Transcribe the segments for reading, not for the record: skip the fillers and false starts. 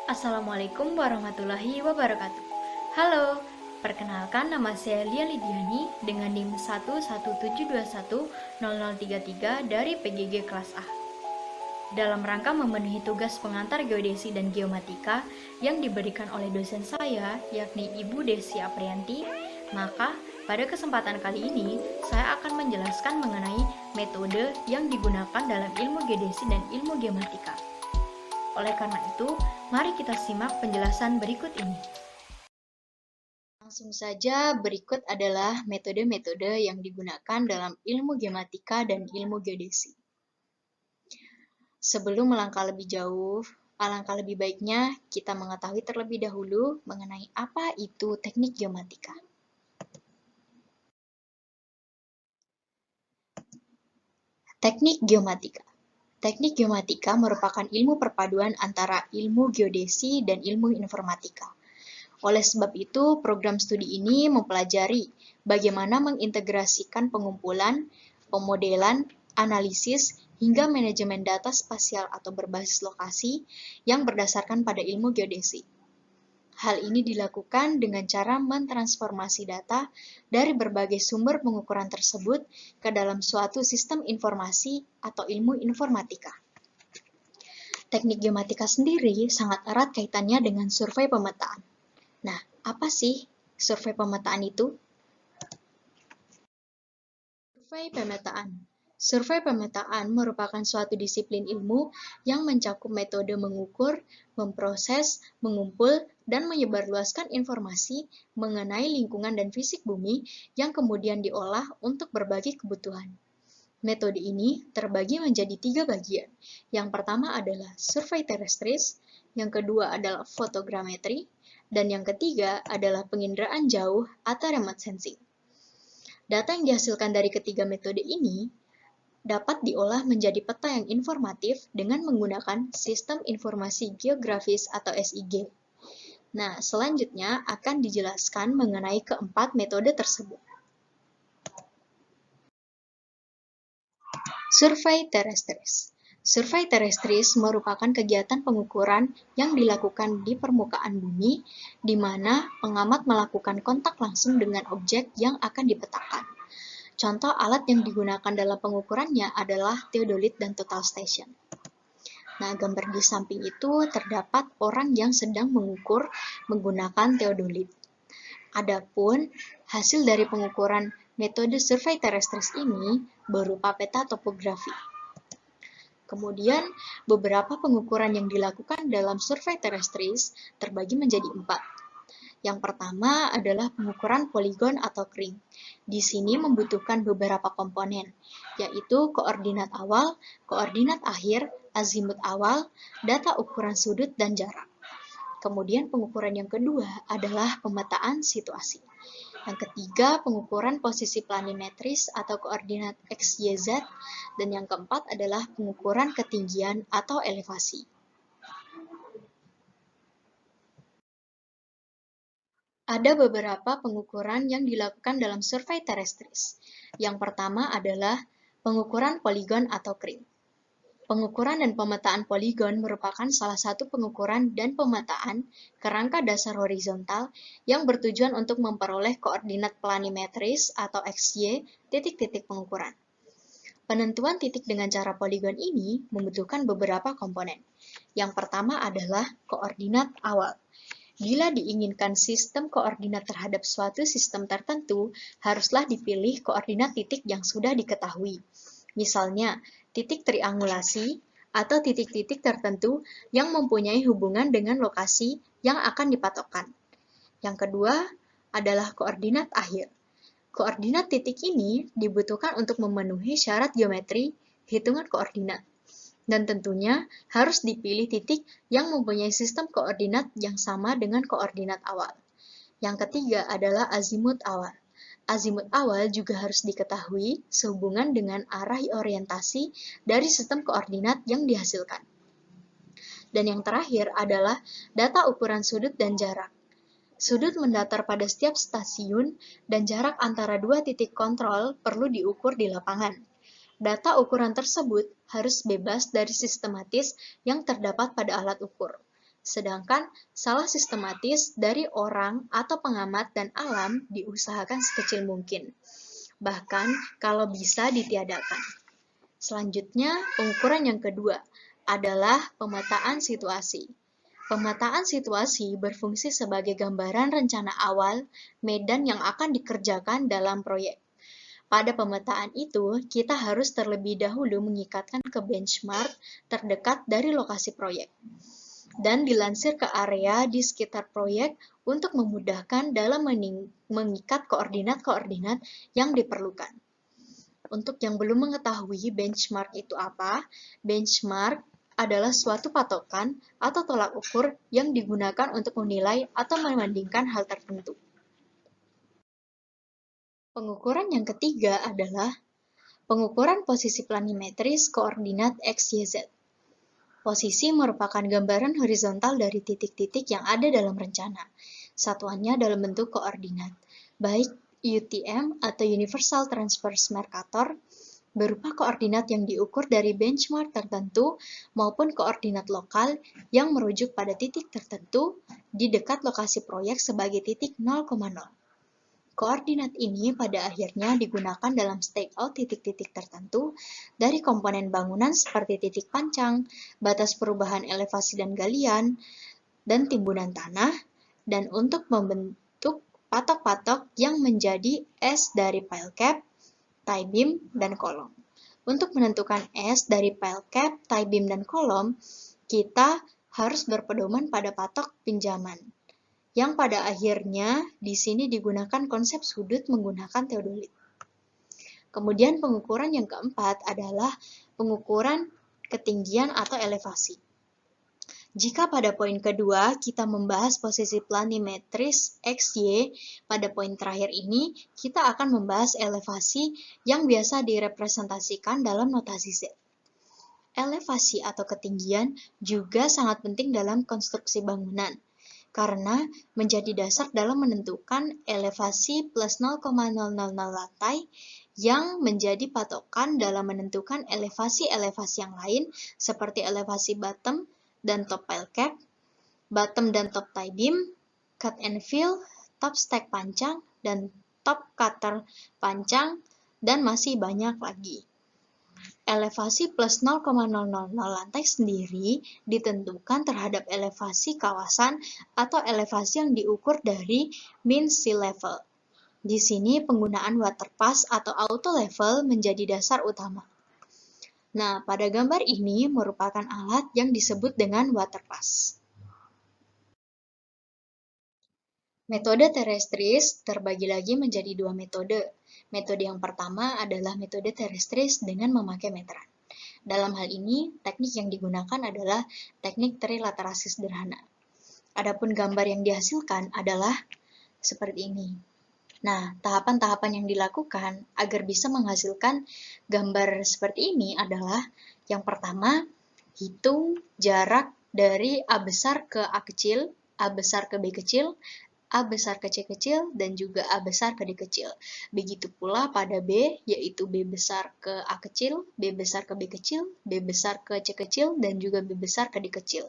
Assalamualaikum warahmatullahi wabarakatuh. Halo, perkenalkan nama saya Lia Lidiani dengan NIM 117210033 dari PGG kelas A. Dalam rangka memenuhi tugas pengantar geodesi dan geomatika yang diberikan oleh dosen saya, yakni Ibu Desi Aprianti, maka pada kesempatan kali ini saya akan menjelaskan mengenai metode yang digunakan dalam ilmu geodesi dan ilmu geomatika. Oleh karena itu, mari kita simak penjelasan berikut ini. Langsung saja, berikut adalah metode-metode yang digunakan dalam ilmu geomatika dan ilmu geodesi. Sebelum melangkah lebih jauh, alangkah lebih baiknya kita mengetahui terlebih dahulu mengenai apa itu teknik geomatika. Teknik geomatika. Teknik geomatika merupakan ilmu perpaduan antara ilmu geodesi dan ilmu informatika. Oleh sebab itu, program studi ini mempelajari bagaimana mengintegrasikan pengumpulan, pemodelan, analisis, hingga manajemen data spasial atau berbasis lokasi yang berdasarkan pada ilmu geodesi. Hal ini dilakukan dengan cara mentransformasi data dari berbagai sumber pengukuran tersebut ke dalam suatu sistem informasi atau ilmu informatika. Teknik geomatika sendiri sangat erat kaitannya dengan survei pemetaan. Nah, apa sih survei pemetaan itu? Survei pemetaan. Survei pemetaan merupakan suatu disiplin ilmu yang mencakup metode mengukur, memproses, mengumpul, dan menyebarluaskan informasi mengenai lingkungan dan fisik bumi yang kemudian diolah untuk berbagai kebutuhan. Metode ini terbagi menjadi 3 bagian. Yang pertama adalah survei terestris, yang kedua adalah fotogrametri, dan yang ketiga adalah penginderaan jauh atau remote sensing. Data yang dihasilkan dari ketiga metode ini dapat diolah menjadi peta yang informatif dengan menggunakan Sistem Informasi Geografis atau SIG. Nah, selanjutnya akan dijelaskan mengenai keempat metode tersebut. Survei terestris. Survei terestris merupakan kegiatan pengukuran yang dilakukan di permukaan bumi, di mana pengamat melakukan kontak langsung dengan objek yang akan dipetakan. Contoh alat yang digunakan dalam pengukurannya adalah theodolit dan total station. Nah, gambar di samping itu terdapat orang yang sedang mengukur menggunakan theodolit. Adapun hasil dari pengukuran metode survei terestris ini berupa peta topografi. Kemudian, beberapa pengukuran yang dilakukan dalam survei terestris terbagi menjadi 4. Yang pertama adalah pengukuran poligon atau kring. Di sini membutuhkan beberapa komponen, yaitu koordinat awal, koordinat akhir, azimut awal, data ukuran sudut, dan jarak. Kemudian pengukuran yang kedua adalah pemetaan situasi. Yang ketiga, pengukuran posisi planimetris atau koordinat X, Y, Z. Dan yang keempat adalah pengukuran ketinggian atau elevasi. Ada beberapa pengukuran yang dilakukan dalam survei terestris. Yang pertama adalah pengukuran poligon atau kring. Pengukuran dan pemetaan poligon merupakan salah satu pengukuran dan pemetaan kerangka dasar horizontal yang bertujuan untuk memperoleh koordinat planimetris atau XY titik-titik pengukuran. Penentuan titik dengan cara poligon ini membutuhkan beberapa komponen. Yang pertama adalah koordinat awal. Bila diinginkan sistem koordinat terhadap suatu sistem tertentu, haruslah dipilih koordinat titik yang sudah diketahui. Misalnya, titik triangulasi atau titik-titik tertentu yang mempunyai hubungan dengan lokasi yang akan dipatokkan. Yang kedua adalah koordinat akhir. Koordinat titik ini dibutuhkan untuk memenuhi syarat geometri hitungan koordinat. Dan tentunya harus dipilih titik yang mempunyai sistem koordinat yang sama dengan koordinat awal. Yang ketiga adalah azimut awal. Azimut awal juga harus diketahui sehubungan dengan arah orientasi dari sistem koordinat yang dihasilkan. Dan yang terakhir adalah data ukuran sudut dan jarak. Sudut mendatar pada setiap stasiun dan jarak antara dua titik kontrol perlu diukur di lapangan. Data ukuran tersebut harus bebas dari sistematis yang terdapat pada alat ukur. Sedangkan salah sistematis dari orang atau pengamat dan alam diusahakan sekecil mungkin, bahkan kalau bisa ditiadakan. Selanjutnya, pengukuran yang kedua adalah pemetaan situasi. Pemetaan situasi berfungsi sebagai gambaran rencana awal medan yang akan dikerjakan dalam proyek. Pada pemetaan itu, kita harus terlebih dahulu mengikatkan ke benchmark terdekat dari lokasi proyek dan dilansir ke area di sekitar proyek untuk memudahkan dalam mengikat koordinat-koordinat yang diperlukan. Untuk yang belum mengetahui benchmark itu apa, benchmark adalah suatu patokan atau tolak ukur yang digunakan untuk menilai atau membandingkan hal tertentu. Pengukuran yang ketiga adalah pengukuran posisi planimetris koordinat X, Y, Z. Posisi merupakan gambaran horizontal dari titik-titik yang ada dalam rencana. Satuannya dalam bentuk koordinat, baik UTM atau Universal Transverse Mercator, berupa koordinat yang diukur dari benchmark tertentu maupun koordinat lokal yang merujuk pada titik tertentu di dekat lokasi proyek sebagai titik 0,0. Koordinat ini pada akhirnya digunakan dalam stakeout titik-titik tertentu dari komponen bangunan seperti titik pancang, batas perubahan elevasi dan galian, dan timbunan tanah, dan untuk membentuk patok-patok yang menjadi S dari pile cap, tie beam, dan kolom. Untuk menentukan S dari pile cap, tie beam, dan kolom, kita harus berpedoman pada patok pinjaman, yang pada akhirnya di sini digunakan konsep sudut menggunakan teodolit. Kemudian pengukuran yang keempat adalah pengukuran ketinggian atau elevasi. Jika pada poin kedua kita membahas posisi planimetris XY, pada poin terakhir ini kita akan membahas elevasi yang biasa direpresentasikan dalam notasi Z. Elevasi atau ketinggian juga sangat penting dalam konstruksi bangunan, karena menjadi dasar dalam menentukan elevasi plus 0,000 lantai yang menjadi patokan dalam menentukan elevasi-elevasi yang lain seperti elevasi bottom dan top pile cap, bottom dan top tie beam, cut and fill, top stack pancang, dan top cutter pancang, dan masih banyak lagi. Elevasi plus 0,000 lantai sendiri ditentukan terhadap elevasi kawasan atau elevasi yang diukur dari mean sea level. Di sini penggunaan water pass atau auto level menjadi dasar utama. Nah, pada gambar ini merupakan alat yang disebut dengan water pass. Metode terrestris terbagi lagi menjadi dua metode. Metode yang pertama adalah metode terrestris dengan memakai meteran. Dalam hal ini, teknik yang digunakan adalah teknik trilaterasi sederhana. Adapun gambar yang dihasilkan adalah seperti ini. Nah, tahapan-tahapan yang dilakukan agar bisa menghasilkan gambar seperti ini adalah yang pertama, hitung jarak dari A besar ke A kecil, A besar ke B kecil, A besar ke C kecil, dan juga A besar ke D kecil. Begitu pula pada B, yaitu B besar ke A kecil, B besar ke B kecil, B besar ke C kecil, dan juga B besar ke D kecil.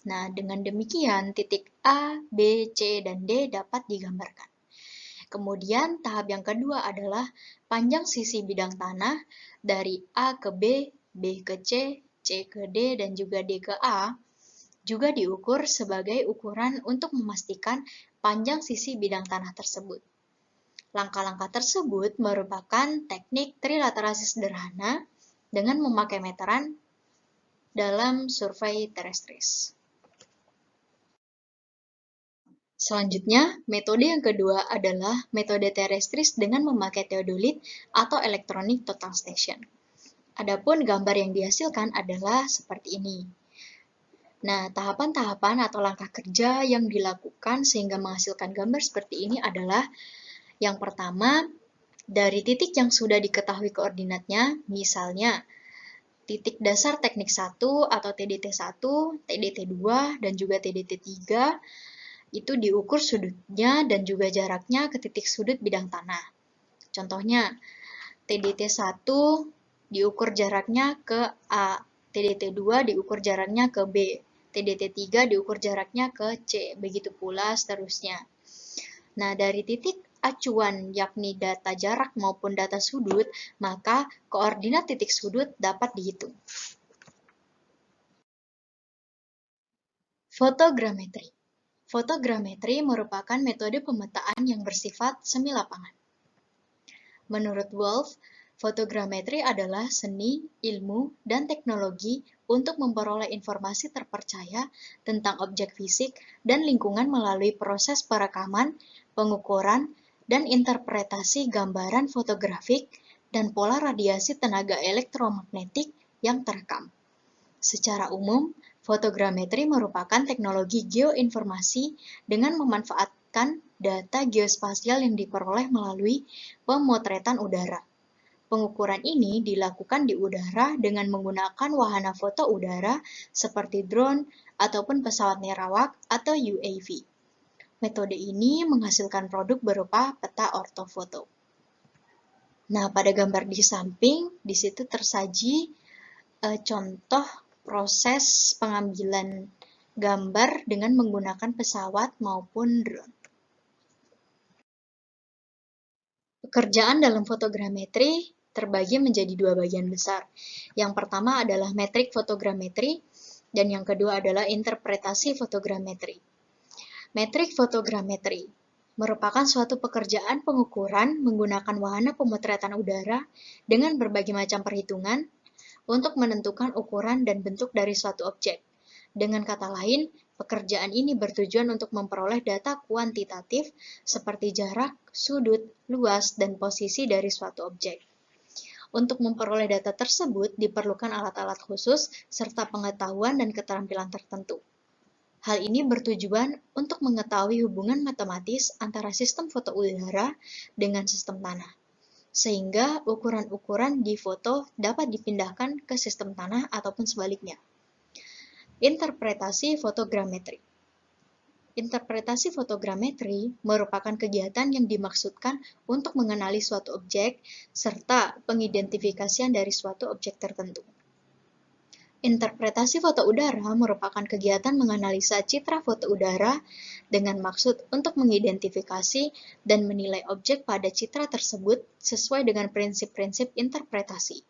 Nah, dengan demikian, titik A, B, C, dan D dapat digambarkan. Kemudian, tahap yang kedua adalah panjang sisi bidang tanah dari A ke B, B ke C, C ke D, dan juga D ke A, juga diukur sebagai ukuran untuk memastikan panjang sisi bidang tanah tersebut. Langkah-langkah tersebut merupakan teknik trilaterasi sederhana dengan memakai meteran dalam survei terrestris. Selanjutnya, metode yang kedua adalah metode terrestris dengan memakai teodolit atau electronic total station. Adapun gambar yang dihasilkan adalah seperti ini. Nah, tahapan-tahapan atau langkah kerja yang dilakukan sehingga menghasilkan gambar seperti ini adalah yang pertama, dari titik yang sudah diketahui koordinatnya, misalnya titik dasar teknik 1 atau TDT1, TDT2, dan juga TDT3, itu diukur sudutnya dan juga jaraknya ke titik sudut bidang tanah. Contohnya, TDT1 diukur jaraknya ke A, TDT2 diukur jaraknya ke B, TDT3 diukur jaraknya ke C, begitu pula seterusnya. Nah, dari titik acuan yakni data jarak maupun data sudut, maka koordinat titik sudut dapat dihitung. Fotogrametri. Fotogrametri merupakan metode pemetaan yang bersifat semi lapangan. Menurut Wolf, fotogrametri adalah seni, ilmu, dan teknologi untuk memperoleh informasi terpercaya tentang objek fisik dan lingkungan melalui proses perekaman, pengukuran, dan interpretasi gambaran fotografik dan pola radiasi tenaga elektromagnetik yang terekam. Secara umum, fotogrametri merupakan teknologi geoinformasi dengan memanfaatkan data geospasial yang diperoleh melalui pemotretan udara. Pengukuran ini dilakukan di udara dengan menggunakan wahana foto udara seperti drone ataupun pesawat nirawak atau UAV. Metode ini menghasilkan produk berupa peta ortofoto. Nah, pada gambar di samping, di situ tersaji contoh proses pengambilan gambar dengan menggunakan pesawat maupun drone. Pekerjaan dalam fotogrametri terbagi menjadi dua bagian besar. Yang pertama adalah metrik fotogrametri, dan yang kedua adalah interpretasi fotogrametri. Metrik fotogrametri merupakan suatu pekerjaan pengukuran menggunakan wahana pemotretan udara dengan berbagai macam perhitungan untuk menentukan ukuran dan bentuk dari suatu objek. Dengan kata lain, pekerjaan ini bertujuan untuk memperoleh data kuantitatif seperti jarak, sudut, luas, dan posisi dari suatu objek. Untuk memperoleh data tersebut, diperlukan alat-alat khusus serta pengetahuan dan keterampilan tertentu. Hal ini bertujuan untuk mengetahui hubungan matematis antara sistem foto udara dengan sistem tanah, sehingga ukuran-ukuran di foto dapat dipindahkan ke sistem tanah ataupun sebaliknya. Interpretasi fotogrametri. Interpretasi fotogrametri merupakan kegiatan yang dimaksudkan untuk mengenali suatu objek serta pengidentifikasian dari suatu objek tertentu. Interpretasi foto udara merupakan kegiatan menganalisa citra foto udara dengan maksud untuk mengidentifikasi dan menilai objek pada citra tersebut sesuai dengan prinsip-prinsip interpretasi.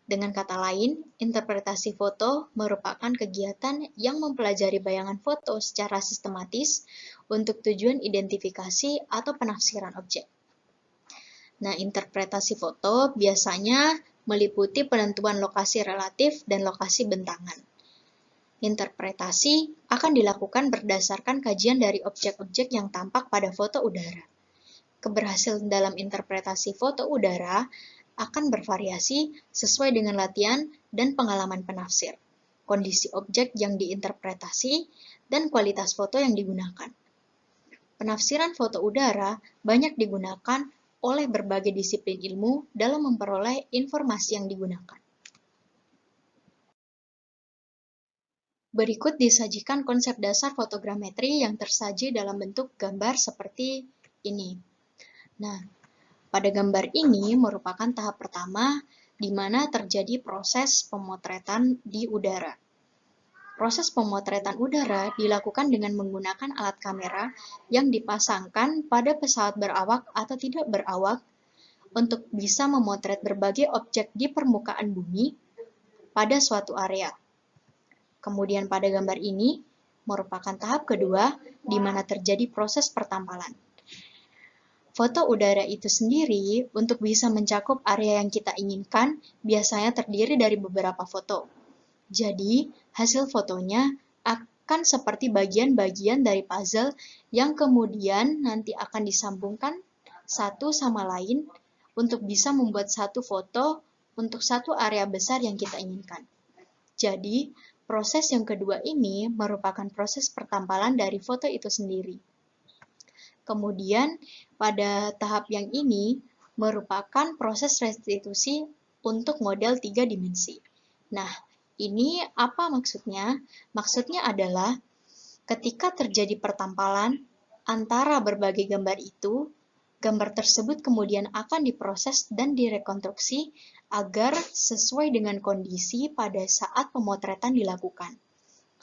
Dengan kata lain, interpretasi foto merupakan kegiatan yang mempelajari bayangan foto secara sistematis untuk tujuan identifikasi atau penafsiran objek. Nah, interpretasi foto biasanya meliputi penentuan lokasi relatif dan lokasi bentangan. Interpretasi akan dilakukan berdasarkan kajian dari objek-objek yang tampak pada foto udara. Keberhasilan dalam interpretasi foto udara akan bervariasi sesuai dengan latihan dan pengalaman penafsir, kondisi objek yang diinterpretasi, dan kualitas foto yang digunakan. Penafsiran foto udara banyak digunakan oleh berbagai disiplin ilmu dalam memperoleh informasi yang digunakan. Berikut disajikan konsep dasar fotogrametri yang tersaji dalam bentuk gambar seperti ini. Nah, pada gambar ini merupakan tahap pertama di mana terjadi proses pemotretan di udara. Proses pemotretan udara dilakukan dengan menggunakan alat kamera yang dipasangkan pada pesawat berawak atau tidak berawak untuk bisa memotret berbagai objek di permukaan bumi pada suatu area. Kemudian pada gambar ini merupakan tahap kedua di mana terjadi proses pertampalan. Foto udara itu sendiri untuk bisa mencakup area yang kita inginkan biasanya terdiri dari beberapa foto. Jadi, hasil fotonya akan seperti bagian-bagian dari puzzle yang kemudian nanti akan disambungkan satu sama lain untuk bisa membuat satu foto untuk satu area besar yang kita inginkan. Jadi, proses yang kedua ini merupakan proses pertampalan dari foto itu sendiri. Kemudian, pada tahap yang ini merupakan proses restitusi untuk model 3 dimensi. Nah, ini apa maksudnya? Maksudnya adalah ketika terjadi pertampalan antara berbagai gambar itu, gambar tersebut kemudian akan diproses dan direkonstruksi agar sesuai dengan kondisi pada saat pemotretan dilakukan.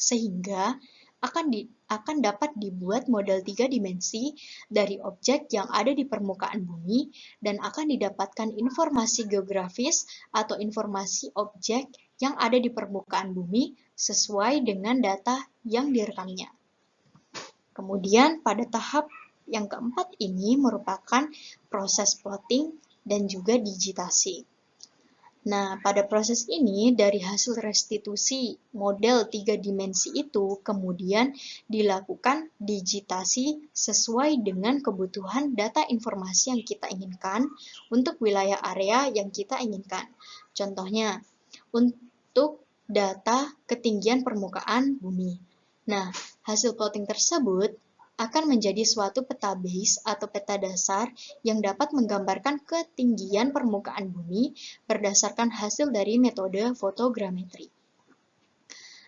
sehingga akan dapat dibuat model 3 dimensi dari objek yang ada di permukaan bumi dan akan didapatkan informasi geografis atau informasi objek yang ada di permukaan bumi sesuai dengan data yang direkamnya. Kemudian pada tahap yang keempat ini merupakan proses plotting dan juga digitasi. Nah, pada proses ini, dari hasil restitusi model 3 dimensi itu, kemudian dilakukan digitasi sesuai dengan kebutuhan data informasi yang kita inginkan untuk wilayah area yang kita inginkan. Contohnya, untuk data ketinggian permukaan bumi. Nah, hasil plotting tersebut akan menjadi suatu peta base atau peta dasar yang dapat menggambarkan ketinggian permukaan bumi berdasarkan hasil dari metode fotogrametri.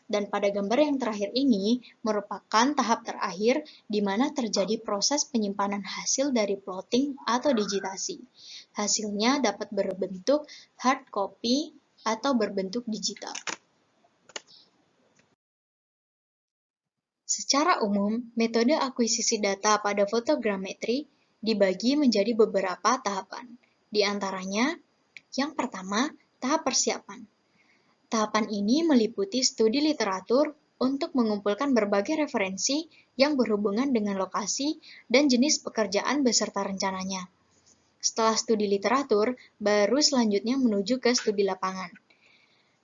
Dan pada gambar yang terakhir ini merupakan tahap terakhir di mana terjadi proses penyimpanan hasil dari plotting atau digitasi. Hasilnya dapat berbentuk hard copy atau berbentuk digital. Secara umum, metode akuisisi data pada fotogrametri dibagi menjadi beberapa tahapan. Di antaranya, yang pertama, tahap persiapan. Tahapan ini meliputi studi literatur untuk mengumpulkan berbagai referensi yang berhubungan dengan lokasi dan jenis pekerjaan beserta rencananya. Setelah studi literatur, baru selanjutnya menuju ke studi lapangan.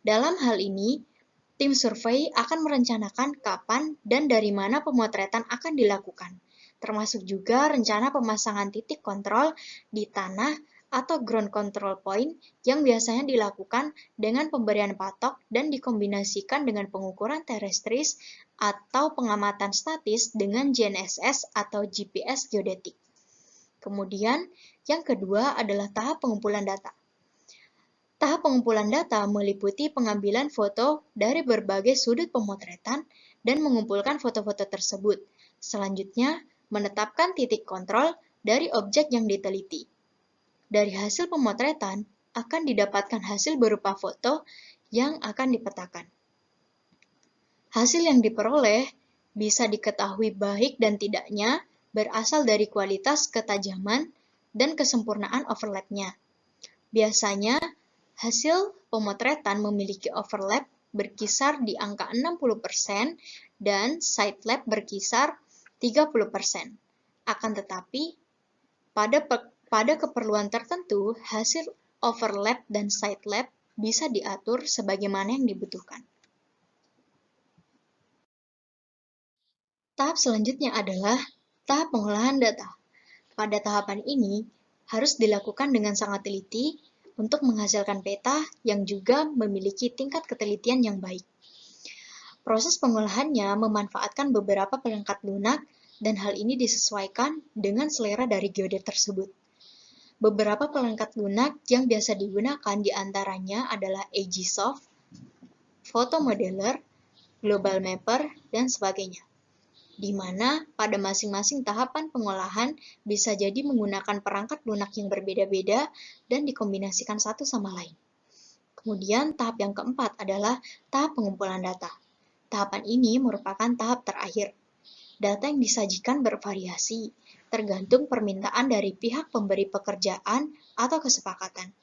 Dalam hal ini, tim survei akan merencanakan kapan dan dari mana pemotretan akan dilakukan, termasuk juga rencana pemasangan titik kontrol di tanah atau ground control point yang biasanya dilakukan dengan pemberian patok dan dikombinasikan dengan pengukuran terestris atau pengamatan statis dengan GNSS atau GPS geodetik. Kemudian, yang kedua adalah tahap pengumpulan data. Tahap pengumpulan data meliputi pengambilan foto dari berbagai sudut pemotretan dan mengumpulkan foto-foto tersebut. Selanjutnya, menetapkan titik kontrol dari objek yang diteliti. Dari hasil pemotretan, akan didapatkan hasil berupa foto yang akan dipetakan. Hasil yang diperoleh bisa diketahui baik dan tidaknya berasal dari kualitas ketajaman dan kesempurnaan overlap-nya. Biasanya, hasil pemotretan memiliki overlap berkisar di angka 60% dan side lap berkisar 30%. Akan tetapi, pada keperluan tertentu, hasil overlap dan side lap bisa diatur sebagaimana yang dibutuhkan. Tahap selanjutnya adalah tahap pengolahan data. Pada tahapan ini, harus dilakukan dengan sangat teliti untuk menghasilkan peta yang juga memiliki tingkat ketelitian yang baik. Proses pengolahannya memanfaatkan beberapa perangkat lunak dan hal ini disesuaikan dengan selera dari geodet tersebut. Beberapa perangkat lunak yang biasa digunakan diantaranya adalah Agisoft, Photo Modeler, Global Mapper, dan sebagainya, di mana pada masing-masing tahapan pengolahan bisa jadi menggunakan perangkat lunak yang berbeda-beda dan dikombinasikan satu sama lain. Kemudian tahap yang keempat adalah tahap pengumpulan data. Tahapan ini merupakan tahap terakhir. Data yang disajikan bervariasi, tergantung permintaan dari pihak pemberi pekerjaan atau kesepakatan.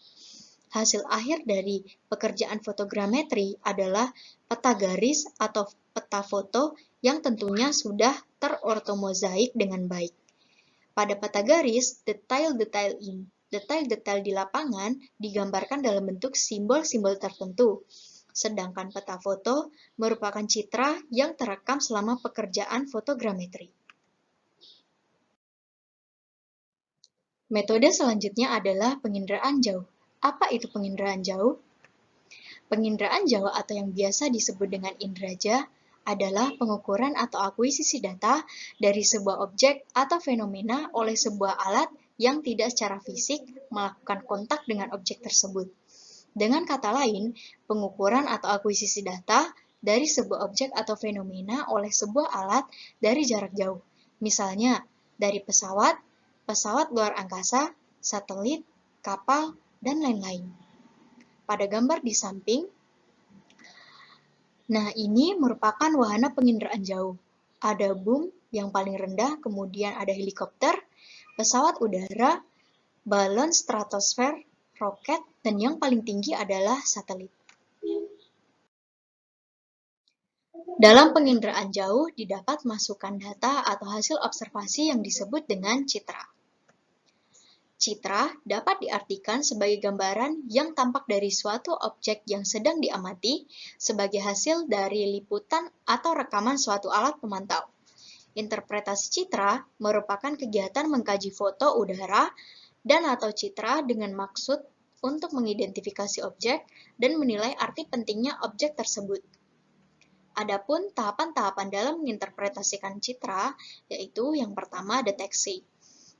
Hasil akhir dari pekerjaan fotogrametri adalah peta garis atau peta foto yang tentunya sudah terortomozaik dengan baik. Pada peta garis, detail-detail di lapangan digambarkan dalam bentuk simbol-simbol tertentu, sedangkan peta foto merupakan citra yang terekam selama pekerjaan fotogrametri. Metode selanjutnya adalah penginderaan jauh. Apa itu penginderaan jauh? Penginderaan jauh atau yang biasa disebut dengan inderaja adalah pengukuran atau akuisisi data dari sebuah objek atau fenomena oleh sebuah alat yang tidak secara fisik melakukan kontak dengan objek tersebut. Dengan kata lain, pengukuran atau akuisisi data dari sebuah objek atau fenomena oleh sebuah alat dari jarak jauh. Misalnya, dari pesawat, pesawat luar angkasa, satelit, kapal, dan lain-lain. Pada gambar di samping, Nah, ini merupakan wahana penginderaan jauh. Ada boom yang paling rendah, kemudian ada helikopter, pesawat udara, balon stratosfer, roket, dan yang paling tinggi adalah satelit. Dalam penginderaan jauh didapat masukan data atau hasil observasi yang disebut dengan citra. Citra dapat diartikan sebagai gambaran yang tampak dari suatu objek yang sedang diamati sebagai hasil dari liputan atau rekaman suatu alat pemantau. Interpretasi citra merupakan kegiatan mengkaji foto udara dan atau citra dengan maksud untuk mengidentifikasi objek dan menilai arti pentingnya objek tersebut. Adapun tahapan-tahapan dalam menginterpretasikan citra, yaitu yang pertama deteksi.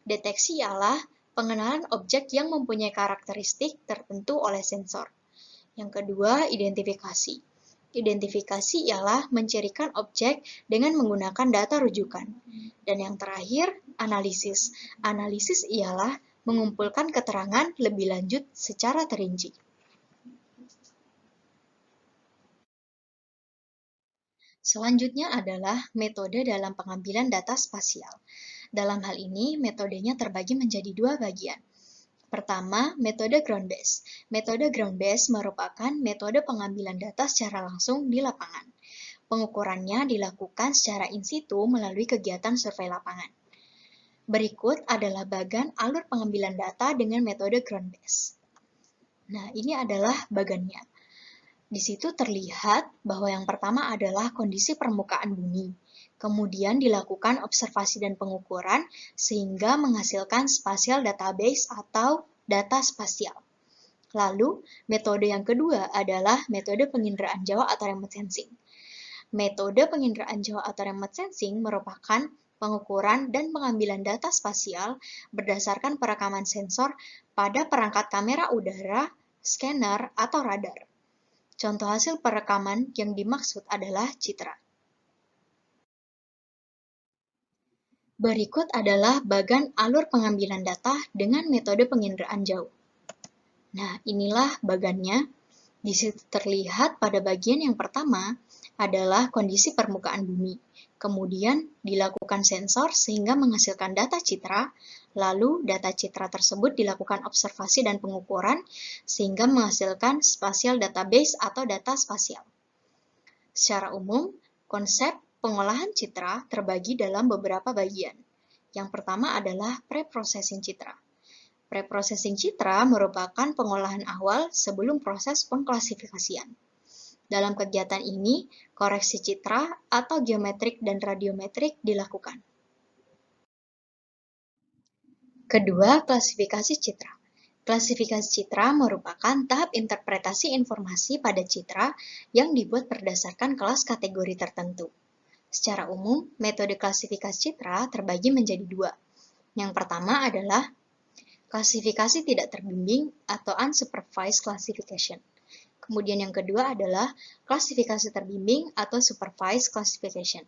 Deteksi ialah pengenalan objek yang mempunyai karakteristik tertentu oleh sensor. Yang kedua, identifikasi. Identifikasi ialah mencirikan objek dengan menggunakan data rujukan. Dan yang terakhir, analisis. Analisis ialah mengumpulkan keterangan lebih lanjut secara terinci. Selanjutnya adalah metode dalam pengambilan data spasial. Dalam hal ini, metodenya terbagi menjadi dua bagian. Pertama, metode ground base. Metode ground base merupakan metode pengambilan data secara langsung di lapangan. Pengukurannya dilakukan secara in situ melalui kegiatan survei lapangan. Berikut adalah bagan alur pengambilan data dengan metode ground base. Nah, ini adalah bagannya. Di situ terlihat bahwa yang pertama adalah kondisi permukaan bumi. Kemudian dilakukan observasi dan pengukuran sehingga menghasilkan spatial database atau data spasial. Lalu, metode yang kedua adalah metode penginderaan jauh atau remote sensing. Metode penginderaan jauh atau remote sensing merupakan pengukuran dan pengambilan data spasial berdasarkan perekaman sensor pada perangkat kamera udara, scanner, atau radar. Contoh hasil perekaman yang dimaksud adalah citra. Berikut adalah bagan alur pengambilan data dengan metode penginderaan jauh. Nah, inilah bagannya. Di situ terlihat pada bagian yang pertama adalah kondisi permukaan bumi. Kemudian dilakukan sensor sehingga menghasilkan data citra, lalu data citra tersebut dilakukan observasi dan pengukuran sehingga menghasilkan spatial database atau data spasial. Secara umum, konsep pengolahan citra terbagi dalam beberapa bagian. Yang pertama adalah pre-processing citra. Pre-processing citra merupakan pengolahan awal sebelum proses pengklasifikasian. Dalam kegiatan ini, koreksi citra atau geometrik dan radiometrik dilakukan. Kedua, klasifikasi citra. Klasifikasi citra merupakan tahap interpretasi informasi pada citra yang dibuat berdasarkan kelas kategori tertentu. Secara umum, metode klasifikasi citra terbagi menjadi dua. Yang pertama adalah klasifikasi tidak terbimbing atau unsupervised classification. Kemudian yang kedua adalah klasifikasi terbimbing atau supervised classification.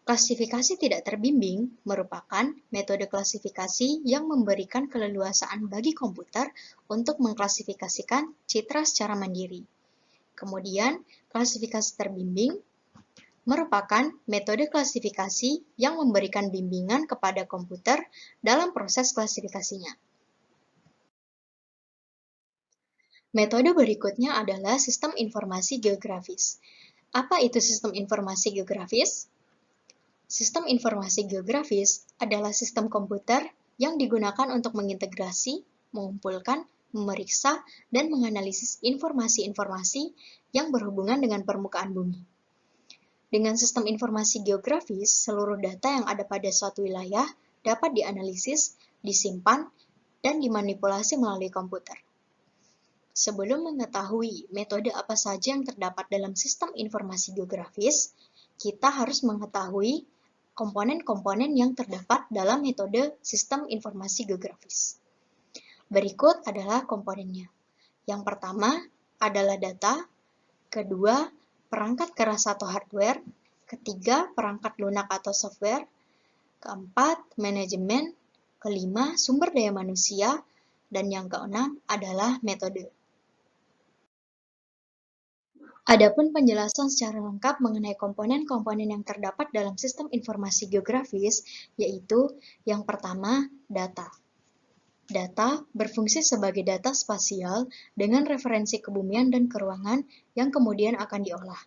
Klasifikasi tidak terbimbing merupakan metode klasifikasi yang memberikan keleluasaan bagi komputer untuk mengklasifikasikan citra secara mandiri. Kemudian, klasifikasi terbimbing merupakan metode klasifikasi yang memberikan bimbingan kepada komputer dalam proses klasifikasinya. Metode berikutnya adalah sistem informasi geografis. Apa itu sistem informasi geografis? Sistem informasi geografis adalah sistem komputer yang digunakan untuk mengintegrasi, mengumpulkan, memeriksa, dan menganalisis informasi-informasi yang berhubungan dengan permukaan bumi. Dengan sistem informasi geografis, seluruh data yang ada pada suatu wilayah dapat dianalisis, disimpan, dan dimanipulasi melalui komputer. Sebelum mengetahui metode apa saja yang terdapat dalam sistem informasi geografis, kita harus mengetahui komponen-komponen yang terdapat dalam metode sistem informasi geografis. Berikut adalah komponennya. Yang pertama adalah data, kedua, perangkat keras atau hardware, ketiga, perangkat lunak atau software, keempat, manajemen, kelima, sumber daya manusia, dan yang keenam adalah metode. Adapun penjelasan secara lengkap mengenai komponen-komponen yang terdapat dalam sistem informasi geografis, yaitu yang pertama, data. Data berfungsi sebagai data spasial dengan referensi kebumian dan keruangan yang kemudian akan diolah.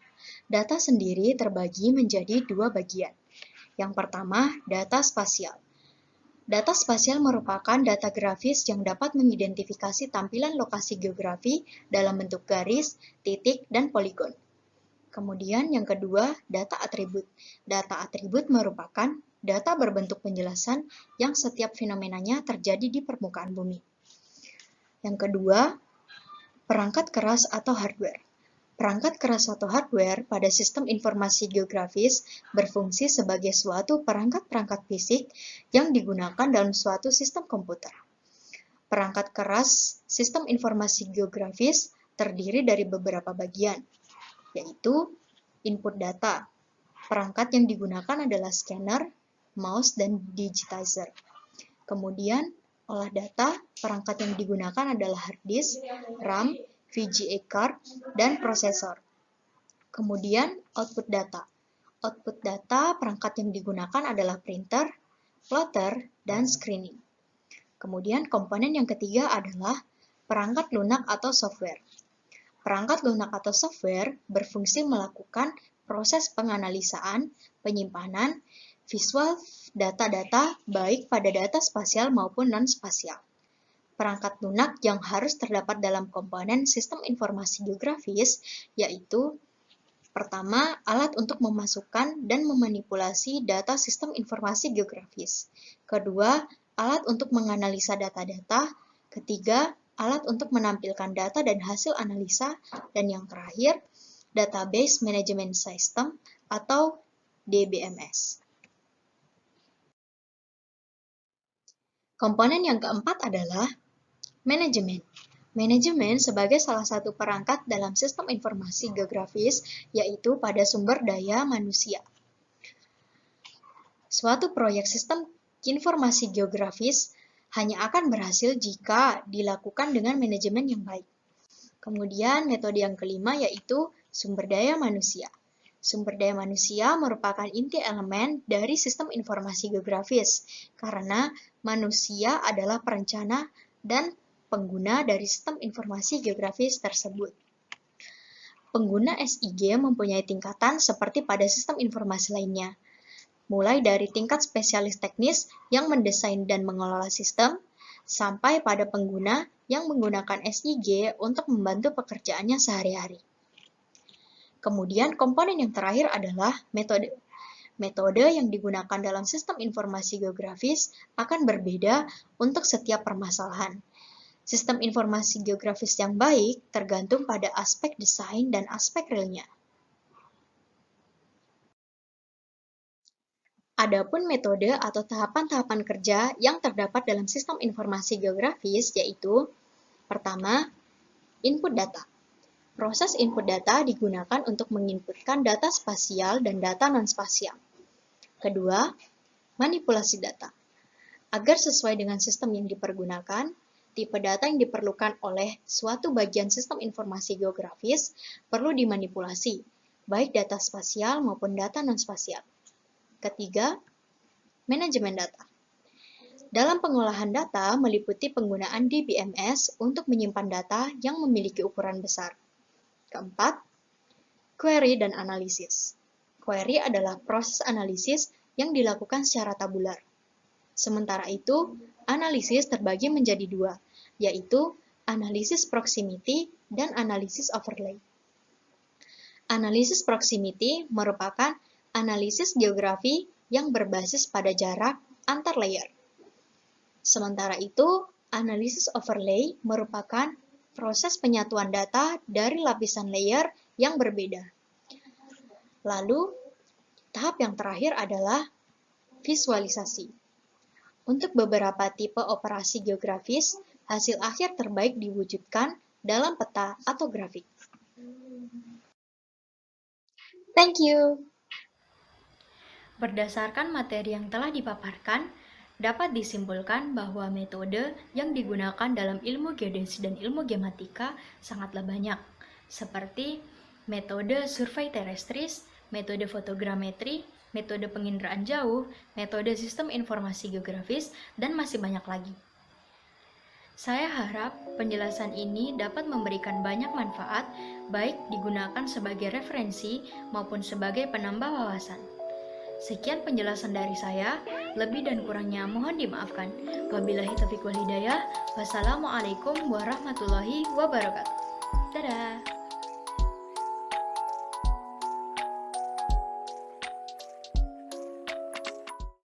Data sendiri terbagi menjadi dua bagian. Yang pertama, data spasial. Data spasial merupakan data grafis yang dapat mengidentifikasi tampilan lokasi geografi dalam bentuk garis, titik, dan poligon. Kemudian yang kedua, data atribut. Data atribut merupakan data berbentuk penjelasan yang setiap fenomenanya terjadi di permukaan bumi. Yang kedua, perangkat keras atau hardware. Perangkat keras atau hardware pada sistem informasi geografis berfungsi sebagai suatu perangkat-perangkat fisik yang digunakan dalam suatu sistem komputer. Perangkat keras sistem informasi geografis terdiri dari beberapa bagian, yaitu input data. Perangkat yang digunakan adalah scanner, mouse, dan digitizer. Kemudian, olah data, perangkat yang digunakan adalah hard disk, RAM, VGA card, dan prosesor. Kemudian, output data. Output data, perangkat yang digunakan adalah printer, plotter, dan screening. Kemudian, komponen yang ketiga adalah perangkat lunak atau software. Perangkat lunak atau software berfungsi melakukan proses penganalisaan, penyimpanan, visual data-data baik pada data spasial maupun non-spasial. Perangkat lunak yang harus terdapat dalam komponen sistem informasi geografis yaitu pertama, alat untuk memasukkan dan memanipulasi data sistem informasi geografis. Kedua, alat untuk menganalisa data-data. Ketiga, alat untuk menampilkan data dan hasil analisa. Dan yang terakhir, Database Management System atau DBMS. Komponen yang keempat adalah manajemen. Manajemen sebagai salah satu perangkat dalam sistem informasi geografis, yaitu pada sumber daya manusia. Suatu proyek sistem informasi geografis hanya akan berhasil jika dilakukan dengan manajemen yang baik. Kemudian metode yang kelima yaitu sumber daya manusia. Sumber daya manusia merupakan inti elemen dari sistem informasi geografis, karena manusia adalah perencana dan pengguna dari sistem informasi geografis tersebut. Pengguna SIG mempunyai tingkatan seperti pada sistem informasi lainnya, mulai dari tingkat spesialis teknis yang mendesain dan mengelola sistem, sampai pada pengguna yang menggunakan SIG untuk membantu pekerjaannya sehari-hari. Kemudian komponen yang terakhir adalah metode. Metode yang digunakan dalam sistem informasi geografis akan berbeda untuk setiap permasalahan. Sistem informasi geografis yang baik tergantung pada aspek desain dan aspek realnya. Adapun metode atau tahapan-tahapan kerja yang terdapat dalam sistem informasi geografis yaitu pertama, input data. Proses input data digunakan untuk menginputkan data spasial dan data non-spasial. Kedua, manipulasi data. Agar sesuai dengan sistem yang dipergunakan, tipe data yang diperlukan oleh suatu bagian sistem informasi geografis perlu dimanipulasi, baik data spasial maupun data non-spasial. Ketiga, manajemen data. Dalam pengolahan data meliputi penggunaan DBMS untuk menyimpan data yang memiliki ukuran besar. Keempat, query dan analisis. Query adalah proses analisis yang dilakukan secara tabular. Sementara itu, analisis terbagi menjadi dua, yaitu analisis proximity dan analisis overlay. Analisis proximity merupakan analisis geografi yang berbasis pada jarak antar layer. Sementara itu, analisis overlay merupakan proses penyatuan data dari lapisan layer yang berbeda. Lalu, tahap yang terakhir adalah visualisasi. Untuk beberapa tipe operasi geografis, hasil akhir terbaik diwujudkan dalam peta atau grafik. Thank you. Berdasarkan materi yang telah dipaparkan, dapat disimpulkan bahwa metode yang digunakan dalam ilmu geodesi dan ilmu geomatika sangatlah banyak, seperti metode survei terestris, metode fotogrametri, metode penginderaan jauh, metode sistem informasi geografis, dan masih banyak lagi. Saya harap penjelasan ini dapat memberikan banyak manfaat, baik digunakan sebagai referensi maupun sebagai penambah wawasan. Sekian penjelasan dari saya, lebih dan kurangnya mohon dimaafkan. Wabillahi taufiq wal hidayah. Wassalamualaikum warahmatullahi wabarakatuh. Dadah.